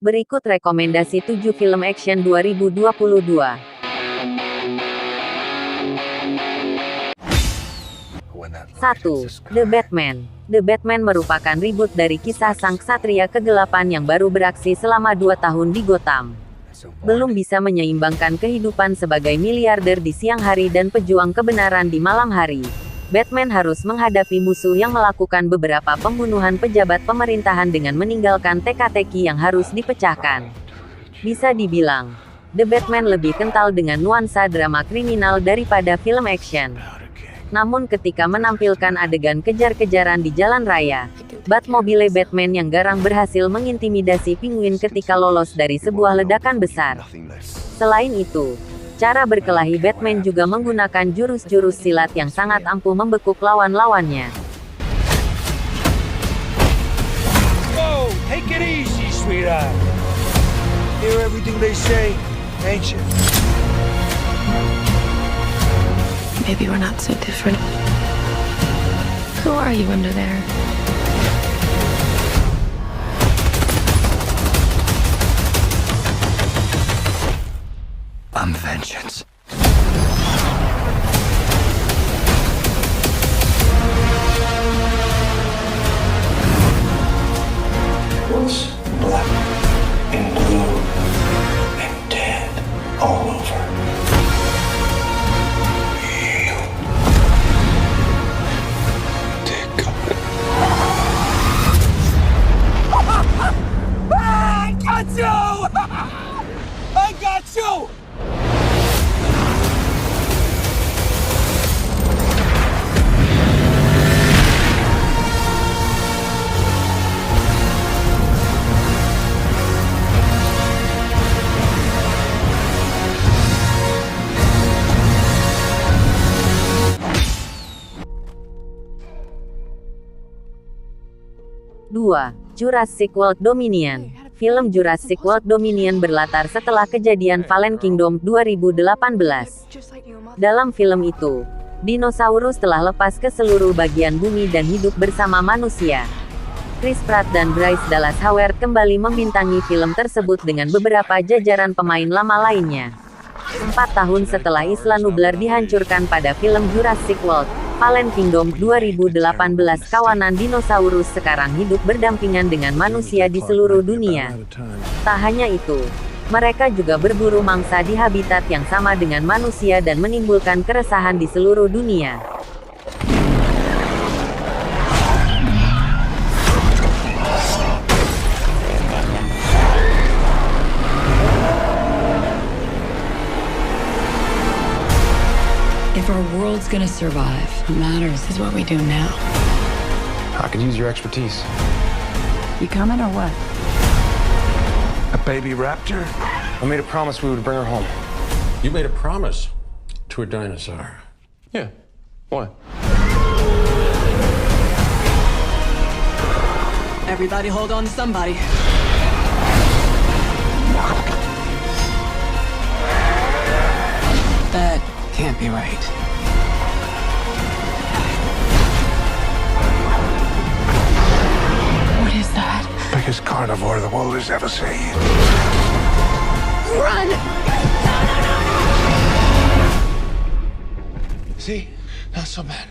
Berikut rekomendasi 7 film action 2022. 1. The Batman. The Batman merupakan reboot dari kisah sang ksatria kegelapan yang baru beraksi selama 2 tahun di Gotham. Belum bisa menyeimbangkan kehidupan sebagai miliarder di siang hari dan pejuang kebenaran di malam hari. Batman harus menghadapi musuh yang melakukan beberapa pembunuhan pejabat pemerintahan dengan meninggalkan teka-teki yang harus dipecahkan. Bisa dibilang, The Batman lebih kental dengan nuansa drama kriminal daripada film action. Namun ketika menampilkan adegan kejar-kejaran di jalan raya, Batmobile Batman yang garang berhasil mengintimidasi penguin ketika lolos dari sebuah ledakan besar. Selain itu, cara berkelahi Batman juga menggunakan jurus-jurus silat yang sangat ampuh membekuk lawan-lawannya. Whoa, take it easy, sweetheart. Hear everything they say, ain't you? Maybe we're not so different. Who are you under there? I'm vengeance. What's black and blue and dead all over? I got you! Dua. Jurassic World Dominion. Film Jurassic World Dominion berlatar setelah kejadian Fallen Kingdom 2018. Dalam film itu, dinosaurus telah lepas ke seluruh bagian bumi dan hidup bersama manusia. Chris Pratt dan Bryce Dallas Howard kembali membintangi film tersebut dengan beberapa jajaran pemain lama lainnya. 4 tahun setelah Isla Nublar dihancurkan pada film Jurassic World Fallen Kingdom 2018, kawanan dinosaurus sekarang hidup berdampingan dengan manusia di seluruh dunia. Tak hanya itu, mereka juga berburu mangsa di habitat yang sama dengan manusia dan menimbulkan keresahan di seluruh dunia. If our world's gonna survive, what matters is what we do now. I could use your expertise. You coming or what? A baby raptor? I made a promise we would bring her home. You made a promise to a dinosaur. Yeah. What? Everybody hold on to somebody. That can't be right. What is that? Biggest carnivore the world has ever seen. Run! See? Not so bad.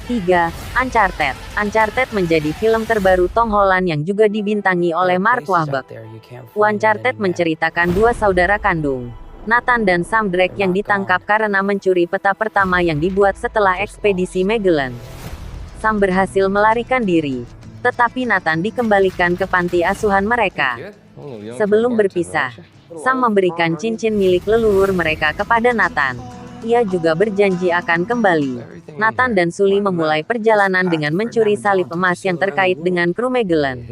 Tiga. Uncharted. Uncharted menjadi film terbaru Tom Holland yang juga dibintangi oleh Mark Wahlberg. Uncharted menceritakan dua saudara kandung, Nathan dan Sam Drake, yang ditangkap karena mencuri peta pertama yang dibuat setelah ekspedisi Magellan. Sam berhasil melarikan diri, tetapi Nathan dikembalikan ke panti asuhan mereka. Sebelum berpisah, Sam memberikan cincin milik leluhur mereka kepada Nathan. Ia juga berjanji akan kembali. Nathan dan Sully memulai perjalanan dengan mencuri salib emas yang terkait dengan kru Magellan.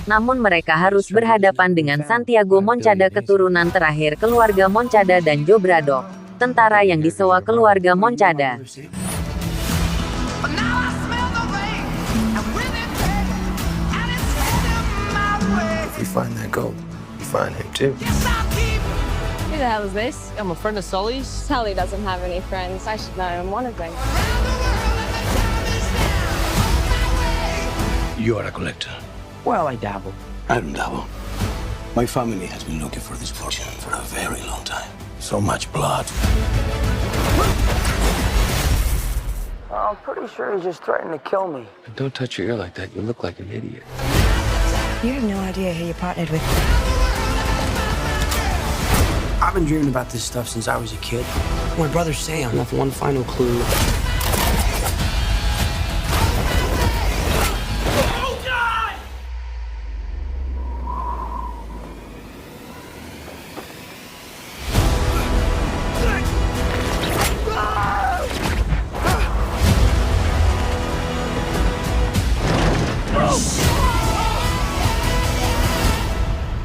Namun mereka harus berhadapan dengan Santiago Moncada, keturunan terakhir keluarga Moncada, dan Joe Braddock, tentara yang disewa keluarga Moncada. If we find that gold, we find him too. Who the hell is this? I'm a friend of Sully's. Sally doesn't have any friends. I should know I'm one of them. You're a collector. Well, I dabble. I don't dabble. My family has been looking for this fortune for a very long time. So much blood. I'm pretty sure he just threatened to kill me. Don't touch your ear like that. You look like an idiot. You have no idea who you partnered with. I've been dreaming about this stuff since I was a kid. My brother Sam left one final clue.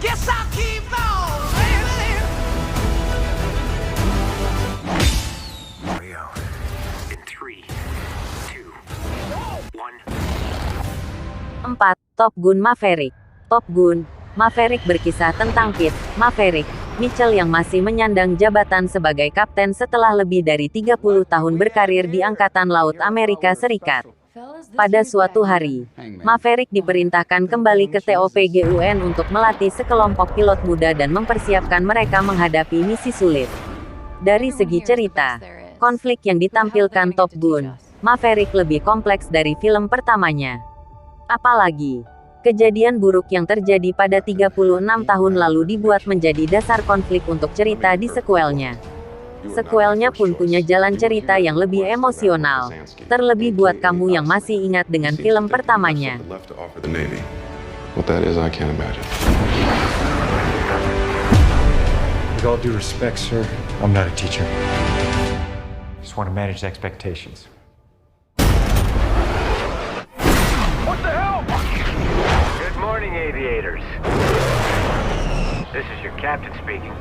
Guess I'll keep on living. Rio, in 3, 2, 1. 4. Top Gun Maverick. Top Gun Maverick berkisah tentang Pete Maverick Mitchell yang masih menyandang jabatan sebagai kapten setelah lebih dari 30 tahun berkarir di Angkatan Laut Amerika Serikat. Pada suatu hari, Maverick diperintahkan kembali ke TOPGUN untuk melatih sekelompok pilot muda dan mempersiapkan mereka menghadapi misi sulit. Dari segi cerita, konflik yang ditampilkan Top Gun Maverick lebih kompleks dari film pertamanya. Apalagi, kejadian buruk yang terjadi pada 36 tahun lalu dibuat menjadi dasar konflik untuk cerita di sequelnya. Sequelnya pun punya jalan cerita yang lebih emosional, terlebih buat kamu yang masih ingat dengan film pertamanya. What that is, I can't imagine. With all due respect, sir, I'm not a teacher. Just want to manage expectations. What the hell? Good morning, aviators. This is your captain speaking.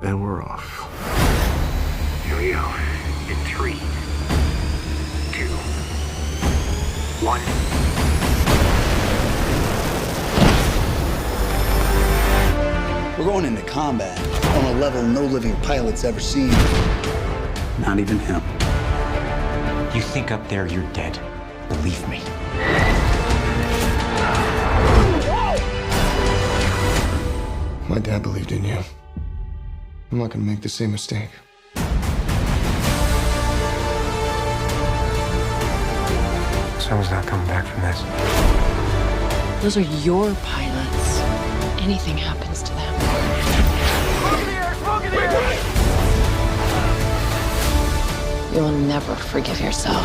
And we're off. Here we go. In 3, 2, 1. We're going into combat on a level no living pilot's ever seen. Not even him. You think up there you're dead. Believe me. My dad believed in you. I'm not gonna make the same mistake. Someone's not coming back from this. Those are your pilots. Anything happens to them. You'll never forgive yourself.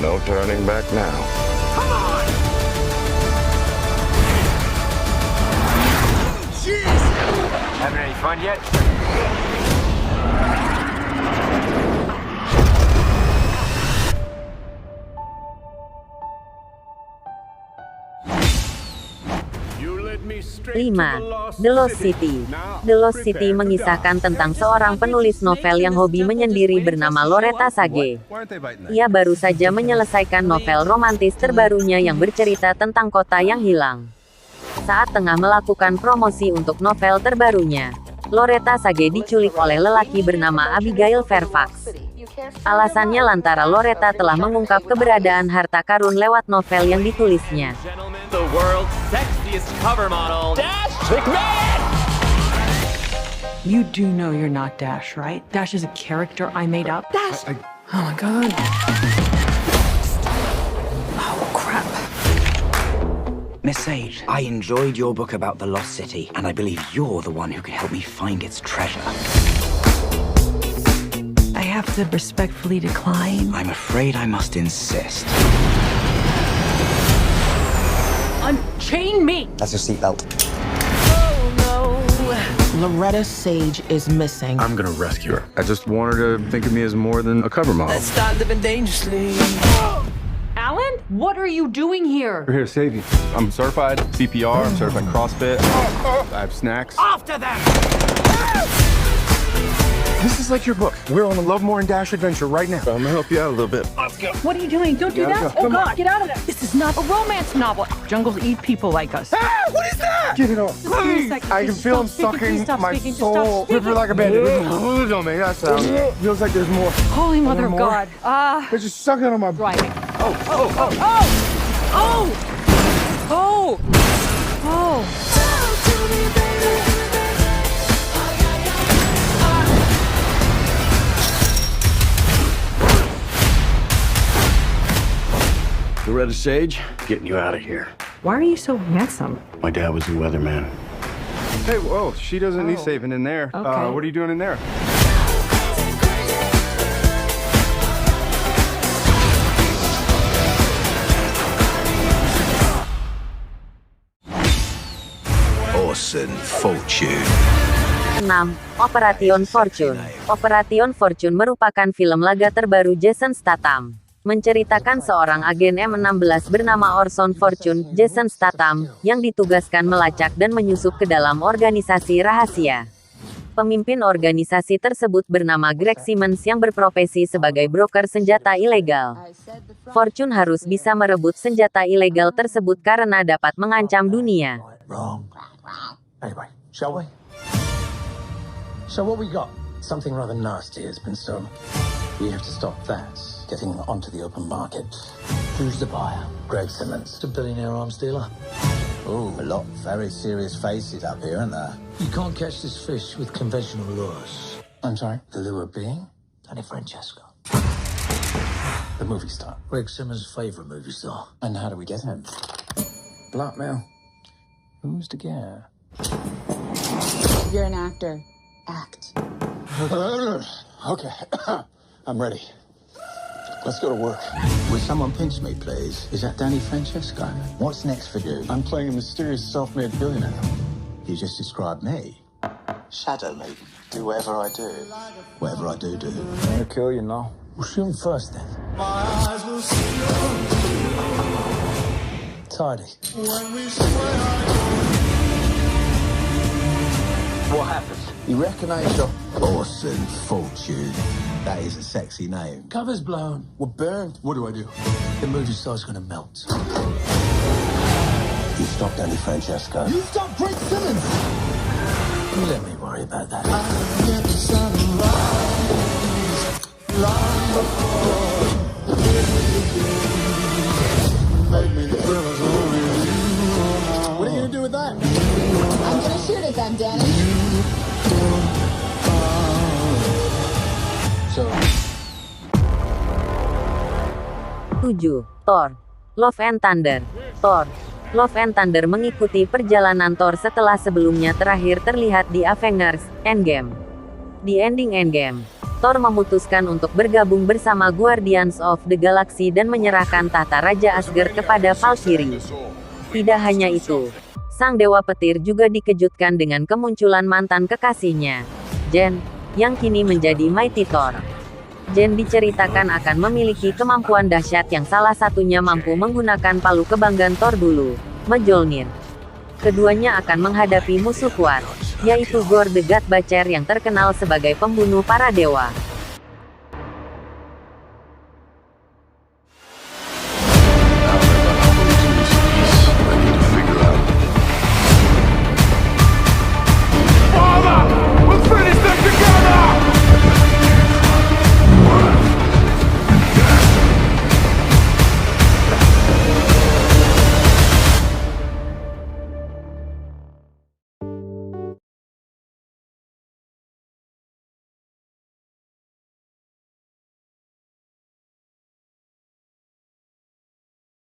No turning back now. Having any fun yet? You led me straight 5. The Lost City. The Lost City mengisahkan tentang seorang penulis novel yang hobi menyendiri bernama Loretta Sage. Ia baru saja menyelesaikan novel romantis terbarunya yang bercerita tentang kota yang hilang. Saat tengah melakukan promosi untuk novel terbarunya, Loretta Sage diculik oleh lelaki bernama Abigail Fairfax. Alasannya lantaran Loretta telah mengungkap keberadaan harta karun lewat novel yang ditulisnya. The world's sexiest cover model, Dash McMahon! You do know you're not Dash, right? Dash is a character I made up. Dash! Oh my god. Oh crap. Miss Sage, I enjoyed your book about the Lost City, and I believe you're the one who can help me find its treasure. I have to respectfully decline. I'm afraid I must insist. Unchain me! That's your seatbelt. Loretta Sage is missing. I'm gonna rescue her. I just want her to think of me as more than a cover model. Start living dangerously. Alan, what are you doing here? We're here to save you. I'm certified CPR, I'm certified CrossFit. I have snacks. After them! This is like your book. We're on a Lovemore and Dash adventure right now. I'm gonna help you out a little bit. What are you doing? Don't do that. Oh God, get out of there. This is not a romance novel. Jungles eat people like us. Ah, what is that? Get it off. Just give me a second. I can Just feel him stop speaking. Please sucking stop my speaking. Just stop soul. speaking. River like a bandit. Don't make that sound. Feels like there's more. Holy Mother of more? God. They're just sucking on my Driving. Oh. Loretta Sage, getting you out of here. Why are you so handsome? My dad was a weatherman. Hey, whoa, she doesn't need saving in there. Okay. What are you doing in there? Orson Fortune. 6. Operation Fortune. Operation Fortune merupakan film laga terbaru Jason Statham. Menceritakan seorang agen M16 bernama Orson Fortune, Jason Statham, yang ditugaskan melacak dan menyusup ke dalam organisasi rahasia. Pemimpin organisasi tersebut bernama Greg Simmons yang berprofesi sebagai broker senjata ilegal. Fortune harus bisa merebut senjata ilegal tersebut karena dapat mengancam dunia. Wrong. Anyway, shall we? So what we got? Something rather nasty has been stolen. We have to stop that getting onto the open market. Who's the buyer? Greg Simmons, the billionaire arms dealer. Oh, a lot of very serious faces up here, aren't there? You can't catch this fish with conventional lures. I'm sorry? The lure being Danny Francesco, the movie star. Greg Simmons' favorite movie star. And how do we get him? Blackmail. Who's the guy? You're an actor. Act. Okay, I'm ready. Let's go to work. Will someone pinch me, please? Is that Danny Francesco? What's next for you? I'm playing a mysterious self-made billionaire. You just described me. Shadow me. Do whatever I do. Whatever I do, do. I'm gonna kill you now. We'll shoot him first then. Tidy. What happens? You recognize your Orson Fortune? That is a sexy name. Cover's blown. We're burned. What do I do? The movie star's gonna melt. You stop Danny Francesco. You stop Greg Simmons! You let me worry about that. What are you gonna do with that? I'm gonna shoot at them, Danny. So, 7. Thor. Love and Thunder. Thor. Love and Thunder mengikuti perjalanan Thor setelah sebelumnya terakhir terlihat di Avengers Endgame. Di ending Endgame, Thor memutuskan untuk bergabung bersama Guardians of the Galaxy dan menyerahkan tahta Raja Asgard kepada Valkyrie. Tidak hanya itu, sang dewa petir juga dikejutkan dengan kemunculan mantan kekasihnya, Jen, yang kini menjadi Mighty Thor. Jen diceritakan akan memiliki kemampuan dahsyat yang salah satunya mampu menggunakan palu kebanggaan Thor dulu, Mjolnir. Keduanya akan menghadapi musuh kuat, yaitu Gorr the God Butcher yang terkenal sebagai pembunuh para dewa.